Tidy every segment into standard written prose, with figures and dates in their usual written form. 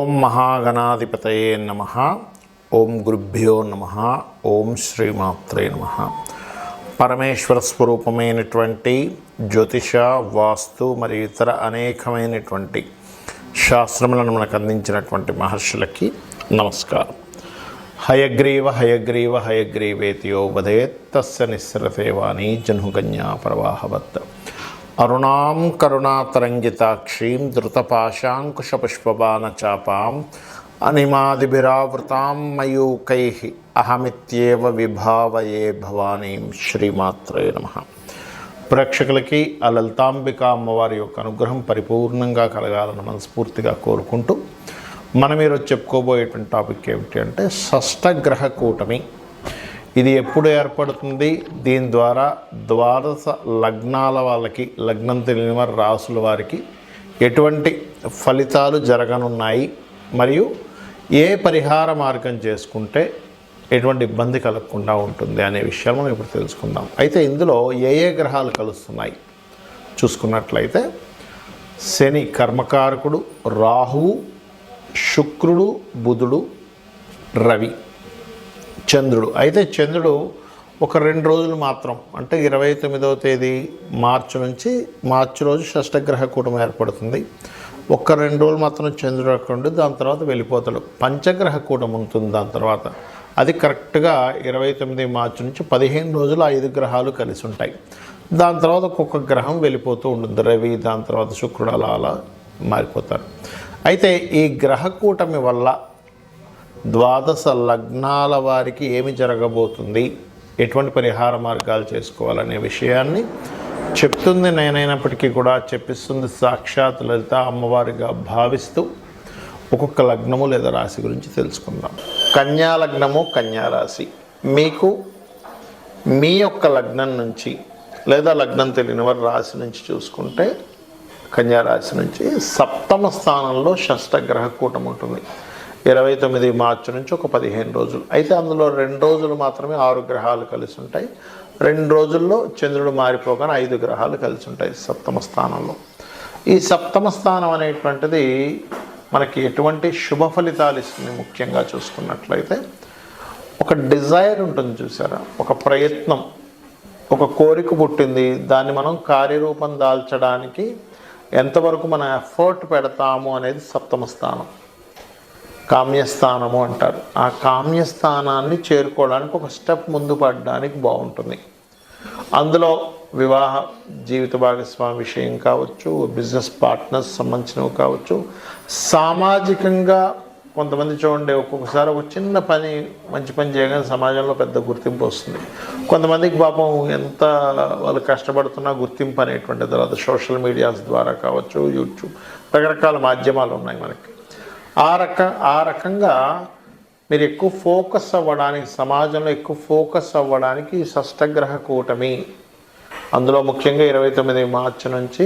ఓం మహాగణాధిపతయే నమః. ఓం గురుభ్యో నమః. ఓం శ్రీమాత్రే నమః. పరమేశ్వర స్వరూపమైనటువంటి జ్యోతిష, వాస్తు మరియు ఇతర అనేకమైనటువంటి శాస్త్రములను మనకు అందించినటువంటి మహర్షులకి నమస్కారం. హయగ్రీవ హయగ్రీవ హయగ్రీవేతియో వదేత్ తస్య నిస్సరతే వాణి జన్హుకన్యా ప్రవాహవత్. అరుణాం కరుణాతరంగితాక్షీం ధృతపాశాంకుశపుష్పబాణచాపాం అనిమాదిభిరావృతాం మయూకైః అహమిత్యేవ విభావయే భవానీం. శ్రీమాత్రే నమః. ప్రేక్షకులకి ఆ లలితాంబిక అమ్మవారి యొక్క అనుగ్రహం పరిపూర్ణంగా కలగాలని మనస్ఫూర్తిగా కోరుకుంటూ మనం ఈరోజు చెప్పుకోబోయేటువంటి టాపిక్ ఏమిటి అంటే షష్టగ్రహ కూటమి. ఇది ఎప్పుడు ఏర్పడుతుంది, దీని ద్వారా ద్వాదశ లగ్నాల వాళ్ళకి, లగ్నం తెలియని వారి రాసుల వారికి ఎటువంటి ఫలితాలు జరగనున్నాయి, మరియు ఏ పరిహార మార్గం చేసుకుంటే ఎటువంటి ఇబ్బంది కలగకుండా ఉంటుంది అనే విషయాలు మనం ఇప్పుడు తెలుసుకుందాం. అయితే ఇందులో ఏ ఏ గ్రహాలు కలుస్తున్నాయి చూసుకున్నట్లయితే శని కర్మకారకుడు, రాహువు, శుక్రుడు, బుధుడు, రవి, చంద్రుడు. అయితే చంద్రుడు ఒక 2 రోజులు మాత్రం, అంటే 29వ తేదీ మార్చి నుంచి మార్చి రోజు షష్టగ్రహ కూటమి ఏర్పడుతుంది. ఒక 2 రోజులు మాత్రం చంద్రుడు అక్కడ ఉండి దాని తర్వాత వెళ్ళిపోతాడు. పంచగ్రహ కూటమి ఉంటుంది దాని తర్వాత. అది కరెక్ట్గా 29 మార్చి నుంచి 15 రోజులు 5 గ్రహాలు కలిసి ఉంటాయి. దాని తర్వాత ఒక్కొక్క గ్రహం వెళ్ళిపోతూ ఉంటుంది. రవి, దాని తర్వాత శుక్రుడు, అలా మారిపోతారు. అయితే ఈ గ్రహ కూటమి వల్ల ద్వాదశ లగ్నాల వారికి ఏమి జరగబోతుంది, ఎటువంటి పరిహార మార్గాలు చేసుకోవాలనే విషయాన్ని చెప్తుంది నేనైనప్పటికీ కూడా చెప్పిస్తుంది సాక్షాత్ లలిత అమ్మవారిగా భావిస్తూ ఒక్కొక్క లగ్నము లేదా రాశి గురించి తెలుసుకుందాం. కన్యా లగ్నము, కన్యా రాశి. మీకు మీ యొక్క లగ్నం నుంచి లేదా లగ్నం తెలియని వారి రాశి నుంచి చూసుకుంటే కన్యా రాశి నుంచి 7వ స్థానంలో షష్టగ్రహ కూటమి ఉంటుంది. 29 మార్చి నుంచి ఒక 15 రోజులు. అయితే అందులో 2 రోజులు మాత్రమే 6 గ్రహాలు కలిసి ఉంటాయి. 2 రోజుల్లో చంద్రుడు మారిపోగానే 5 గ్రహాలు కలిసి ఉంటాయి 7వ స్థానంలో. ఈ 7వ స్థానం అనేటువంటిది మనకి ఎటువంటి శుభ ఫలితాలు ఇస్తుంది. ముఖ్యంగా చూసుకున్నట్లయితే ఒక డిజైర్ ఉంటుంది చూసారా, ఒక ప్రయత్నం, ఒక కోరిక పుట్టింది, దాన్ని మనం కార్యరూపం దాల్చడానికి ఎంతవరకు మనం ఎఫర్ట్ పెడతాము అనేది 7వ స్థానం, కామ్యస్థానము అంటారు. ఆ కామ్యస్థానాన్ని చేరుకోవడానికి ఒక స్టెప్ ముందు పడడానికి బాగుంటుంది. అందులో వివాహ జీవిత భాగస్వామి విషయం కావచ్చు, బిజినెస్ పార్ట్నర్స్ సంబంధించినవి కావచ్చు, సామాజికంగా కొంతమంది చూడండి ఒక్కొక్కసారి ఒక చిన్న పని, మంచి పని చేయగానే సమాజంలో పెద్ద గుర్తింపు వస్తుంది. కొంతమందికి పాపం ఎంత వాళ్ళు కష్టపడుతున్నా గుర్తింపు అనేటువంటి తర్వాత సోషల్ మీడియాస్ ద్వారా కావచ్చు, యూట్యూబ్, రకరకాల మాధ్యమాలు ఉన్నాయి మనకి. ఆ రకంగా మీరు ఎక్కువ ఫోకస్ అవ్వడానికి, సమాజంలో ఎక్కువ ఫోకస్ అవ్వడానికి ఈ షష్టగ్రహ కూటమి, అందులో ముఖ్యంగా 29 మార్చి నుంచి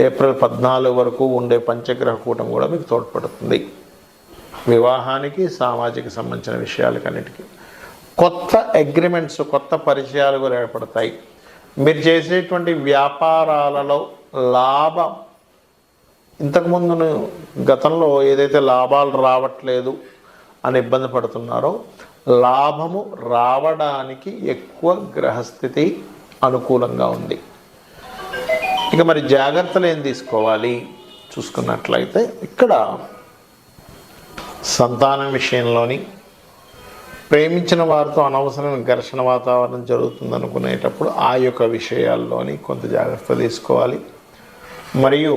ఏప్రిల్ 14 వరకు ఉండే పంచగ్రహ కూటమి కూడా మీకు తోడ్పడుతుంది. వివాహానికి, సామాజిక సంబంధించిన విషయాలకన్నిటికీ కొత్త అగ్రిమెంట్స్, కొత్త పరిచయాలు కూడా ఏర్పడతాయి. మీరు చేసేటువంటి వ్యాపారాలలో లాభం, ఇంతకుముందు గతంలో ఏదైతే లాభాలు రావట్లేదు అని ఇబ్బంది పడుతున్నారో లాభము రావడానికి ఎక్కువ గ్రహస్థితి అనుకూలంగా ఉంది. ఇక మరి జాగ్రత్తలు ఏం తీసుకోవాలి చూసుకున్నట్లయితే ఇక్కడ సంతానం విషయంలోని, ప్రేమించిన వారితో అనవసరమైన ఘర్షణ వాతావరణం జరుగుతుంది అనుకునేటప్పుడు ఆ యొక్క విషయాల్లోని కొంత జాగ్రత్త తీసుకోవాలి. మరియు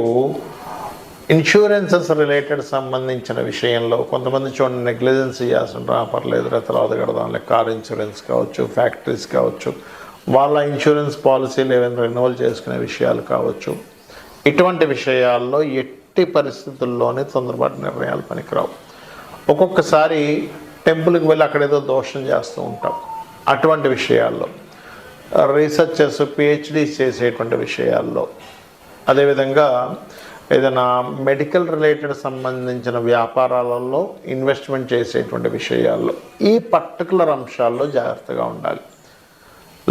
ఇన్సూరెన్సెస్ రిలేటెడ్ సంబంధించిన విషయంలో కొంతమంది చూడండి నెగ్లిజెన్స్ చేస్తుంటారు. పర్లేదు తర్వాత కడదాంలే, కార్ ఇన్సూరెన్స్ కావచ్చు, ఫ్యాక్టరీస్ కావచ్చు, వాళ్ళ ఇన్సూరెన్స్ పాలసీలు ఏమైనా రెన్యువల్ చేసుకునే విషయాలు కావచ్చు. ఇటువంటి విషయాల్లో ఎట్టి పరిస్థితుల్లోనే తొందరపాటు నిర్ణయాలు పనికిరావు. ఒక్కొక్కసారి టెంపుల్కి వెళ్ళి అక్కడేదో దోషం చేస్తూ ఉంటాం. అటువంటి విషయాల్లో రీసెర్చర్స్, పిహెచ్డీస్ చేసేటువంటి విషయాల్లో, అదేవిధంగా ఏదైనా మెడికల్ రిలేటెడ్ సంబంధించిన వ్యాపారాలలో ఇన్వెస్ట్మెంట్ చేసేటువంటి విషయాల్లో ఈ పర్టికులర్ అంశాల్లో జాగ్రత్తగా ఉండాలి.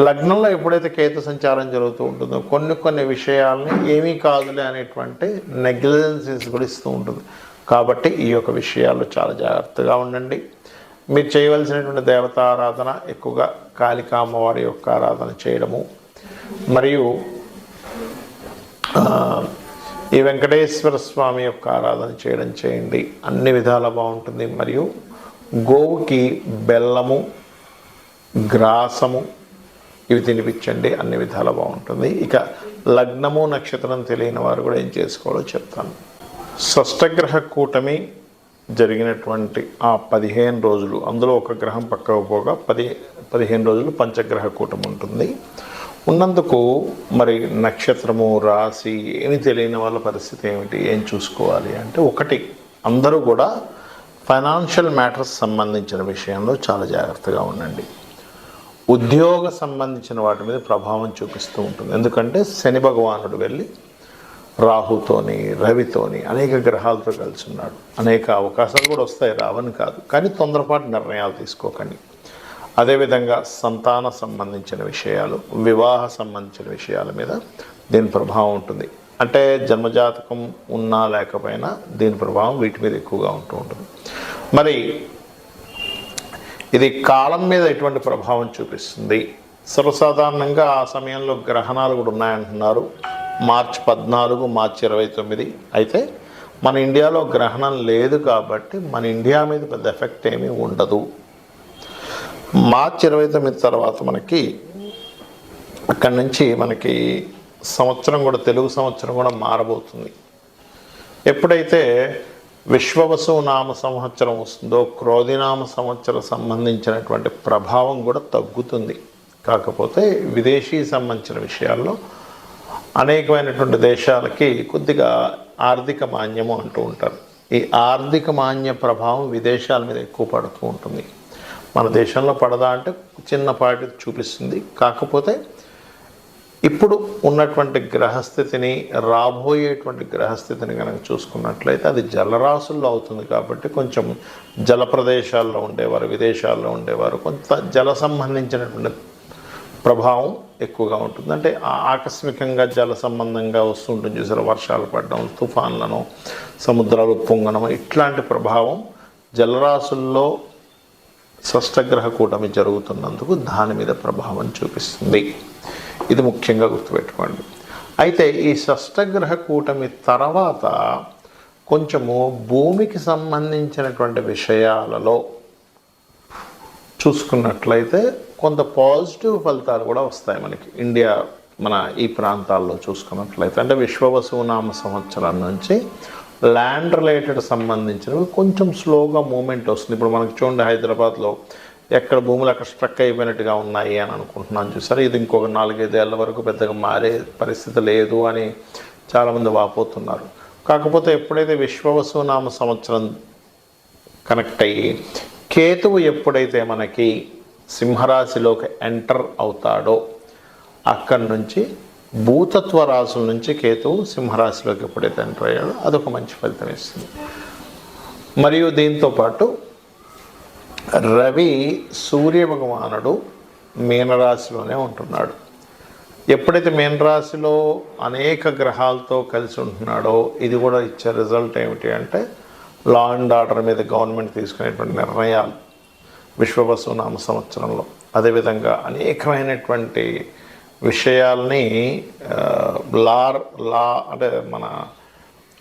లగ్నంలో ఎప్పుడైతే కేతు సంచారం జరుగుతూ ఉంటుందో కొన్ని విషయాలని ఏమీ కాదులే అనేటువంటి నెగ్లిజెన్సెస్ కూడా ఇస్తూ ఉంటుంది. కాబట్టి ఈ యొక్క విషయాల్లో చాలా జాగ్రత్తగా ఉండండి. మీరు చేయవలసినటువంటి దేవతారాధన ఎక్కువగా కాళికా అమ్మవారి యొక్క ఆరాధన చేయడము, మరియు ఈ వెంకటేశ్వర స్వామి యొక్క ఆరాధన చేయడం చేయండి. అన్ని విధాలా బాగుంటుంది. మరియు గోవుకి బెల్లము, గ్రాసము ఇవి తినిపించండి, అన్ని విధాలా బాగుంటుంది. ఇక లగ్నము నక్షత్రం తెలియని వారు కూడా ఏం చేసుకోవాలో చెప్తాను. షష్టగ్రహ కూటమి జరిగినటువంటి ఆ 15 రోజులు, అందులో ఒక గ్రహం పక్కకు పోగా 15 రోజులు పంచగ్రహ కూటమి ఉంటుంది. ఉన్నందుకు మరి నక్షత్రము, రాశి ఏమి తెలియని వాళ్ళ పరిస్థితి ఏమిటి, ఏం చూసుకోవాలి అంటే, ఒకటి, అందరూ కూడా ఫైనాన్షియల్ మ్యాటర్స్ సంబంధించిన విషయంలో చాలా జాగ్రత్తగా ఉండండి. ఉద్యోగ సంబంధించిన వాటి మీద ప్రభావం చూపిస్తూ ఉంటుంది. ఎందుకంటే శని భగవానుడు వెళ్ళి రాహుతోని, రవితోని, అనేక గ్రహాలతో కలిసి ఉన్నాడు. అనేక అవకాశాలు కూడా వస్తాయి, రావని కాదు, కానీ తొందరపాటు నిర్ణయాలు తీసుకోకండి. అదేవిధంగా సంతాన సంబంధించిన విషయాలు, వివాహ సంబంధించిన విషయాల మీద దీని ప్రభావం ఉంటుంది. అంటే జన్మజాతకం ఉన్నా లేకపోయినా దీని ప్రభావం వీటి మీద ఎక్కువగా ఉంటూ ఉంటుంది. మరి ఇది కాలం మీద ఎటువంటి ప్రభావం చూపిస్తుంది? సర్వసాధారణంగా ఆ సమయంలో గ్రహణాలు కూడా ఉన్నాయంటున్నారు. మార్చి 14, మార్చి 29. అయితే మన ఇండియాలో గ్రహణం లేదు కాబట్టి మన ఇండియా మీద పెద్ద ఎఫెక్ట్ ఏమీ ఉండదు. మార్చి 29 తర్వాత మనకి అక్కడి నుంచి మనకి సంవత్సరం కూడా, తెలుగు సంవత్సరం కూడా మారబోతుంది. ఎప్పుడైతే విశ్వవసు నామ సంవత్సరం వస్తుందో క్రోధినామ సంవత్సరం సంబంధించినటువంటి ప్రభావం కూడా తగ్గుతుంది. కాకపోతే విదేశీ సంబంధించిన విషయాల్లో అనేకమైనటువంటి దేశాలకి కొద్దిగా ఆర్థిక మాన్యము అంటూ ఉంటారు. ఈ ఆర్థిక మాన్య ప్రభావం విదేశాల మీద ఎక్కువ పడుతూ ఉంటుంది. మన దేశంలో పడదా అంటే చిన్నపాటి చూపిస్తుంది. కాకపోతే ఇప్పుడు ఉన్నటువంటి గ్రహస్థితిని, రాబోయేటువంటి గ్రహస్థితిని కనుక చూసుకున్నట్లయితే అది జలరాశుల్లో అవుతుంది. కాబట్టి కొంచెం జల ప్రదేశాల్లో ఉండేవారు, విదేశాల్లో ఉండేవారు కొంత జల సంబంధించినటువంటి ప్రభావం ఎక్కువగా ఉంటుంది. అంటే ఆకస్మికంగా జల సంబంధంగా వస్తుంటుంది చూసారు, వర్షాలు పడడం, తుఫాన్లను, సముద్రాలు పొంగడం, ఇట్లాంటి ప్రభావం జలరాశుల్లో షష్టగ్రహ కూటమి జరుగుతున్నందుకు దాని మీద ప్రభావం చూపిస్తుంది. ఇది ముఖ్యంగా గుర్తుపెట్టుకోండి. అయితే ఈ షష్టగ్రహ కూటమి తర్వాత కొంచెము భూమికి సంబంధించినటువంటి విషయాలలో చూసుకున్నట్లయితే కొంత పాజిటివ్ ఫలితాలు కూడా వస్తాయి మనకి. ఇండియా, మన ఈ ప్రాంతాల్లో చూసుకున్నట్లయితే అంటే విశ్వవసునామ సంవత్సరం నుంచి ల్యాండ్ రిలేటెడ్ సంబంధించినవి కొంచెం స్లోగా మూమెంట్ వస్తుంది. ఇప్పుడు మనకి చూడండి, హైదరాబాద్లో ఎక్కడ భూములు అక్కడ స్ట్రక్ అయిపోయినట్టుగా ఉన్నాయి అని అనుకుంటున్నాను చూసారు. ఇది ఇంకొక 4-5 ఏళ్ళ వరకు పెద్దగా మారే పరిస్థితి లేదు అని చాలామంది వాపోతున్నారు. కాకపోతే ఎప్పుడైతే విశ్వవసునామ సంవత్సరం కనెక్ట్ అయ్యి కేతువు ఎప్పుడైతే మనకి సింహరాశిలోకి ఎంటర్ అవుతాడో అక్కడి నుంచి భూతత్వ రాశుల నుంచి కేతువు సింహరాశిలోకి ఎప్పుడైతే ఎంటర్ అయ్యాడో అదొక మంచి ఫలితం ఇస్తుంది. మరియు దీంతోపాటు రవి సూర్య భగవానుడు మీనరాశిలోనే ఉంటున్నాడు. ఎప్పుడైతే మీనరాశిలో అనేక గ్రహాలతో కలిసి ఉంటున్నాడో ఇది కూడా ఇచ్చే రిజల్ట్ ఏమిటి అంటే లా అండ్ ఆర్డర్ మీద గవర్నమెంట్ తీసుకునేటువంటి నిర్ణయాలు విశ్వవసునామ సంవత్సరంలో, అదేవిధంగా అనేకమైనటువంటి విషయాల్ని అంటే మన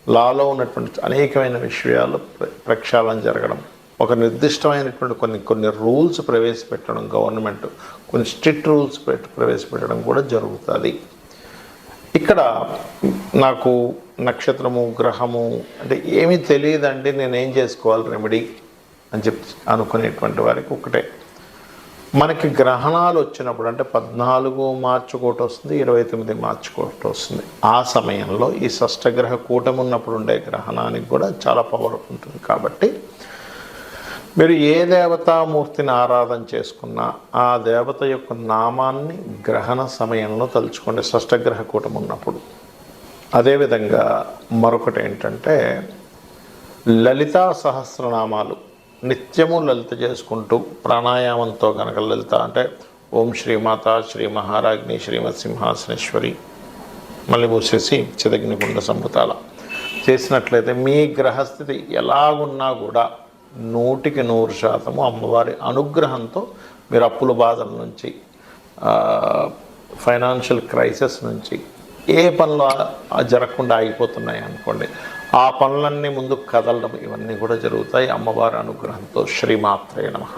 లాలో ఉన్నటువంటి అనేకమైన విషయాలు ప్రక్షాళన జరగడం, ఒక నిర్దిష్టమైనటువంటి కొన్ని రూల్స్ ప్రవేశపెట్టడం, గవర్నమెంట్ కొన్ని స్ట్రిక్ట్ రూల్స్ ప్రవేశపెట్టడం కూడా జరుగుతుంది. ఇక్కడ నాకు నక్షత్రము, గ్రహము అంటే ఏమీ తెలియదండి, నేనేం చేసుకోవాలి రెమెడీ అని చెప్పి అనుకునేటువంటి వారికి ఒకటే, మనకి గ్రహణాలు వచ్చినప్పుడు అంటే 14 మార్చి ఒకటి వస్తుంది, 29 మార్చి ఒకటి వస్తుంది. ఆ సమయంలో ఈ షష్టగ్రహ కూటమి ఉన్నప్పుడు ఉండే గ్రహణానికి కూడా చాలా పవర్ ఉంటుంది. కాబట్టి మీరు ఏ దేవతామూర్తిని ఆరాధన చేసుకున్నా ఆ దేవత యొక్క నామాన్ని గ్రహణ సమయంలో తలుచుకోండి, షష్టగ్రహ కూటమి ఉన్నప్పుడు. అదేవిధంగా మరొకటి ఏంటంటే లలితా సహస్రనామాలు నిత్యము లలిత చేసుకుంటూ ప్రాణాయామంతో కనుక లలిత అంటే ఓం శ్రీమాత, శ్రీ మహారాజ్ని, శ్రీమత్ సింహాసనేశ్వరి, మళ్ళీ మూసేసి చిదగ్నికుండ సంపుతాల చేసినట్లయితే మీ గ్రహస్థితి ఎలాగున్నా కూడా 100% అమ్మవారి అనుగ్రహంతో మీరు అప్పుల బాధల నుంచి, ఫైనాన్షియల్ క్రైసిస్ నుంచి, ఏ పనులు జరగకుండా ఆగిపోతున్నాయి అనుకోండి, ఆ పనులన్నీ ముందుకు కదలడం ఇవన్నీ కూడా జరుగుతాయి అమ్మవారి అనుగ్రహంతో. శ్రీమాత్రే నమః.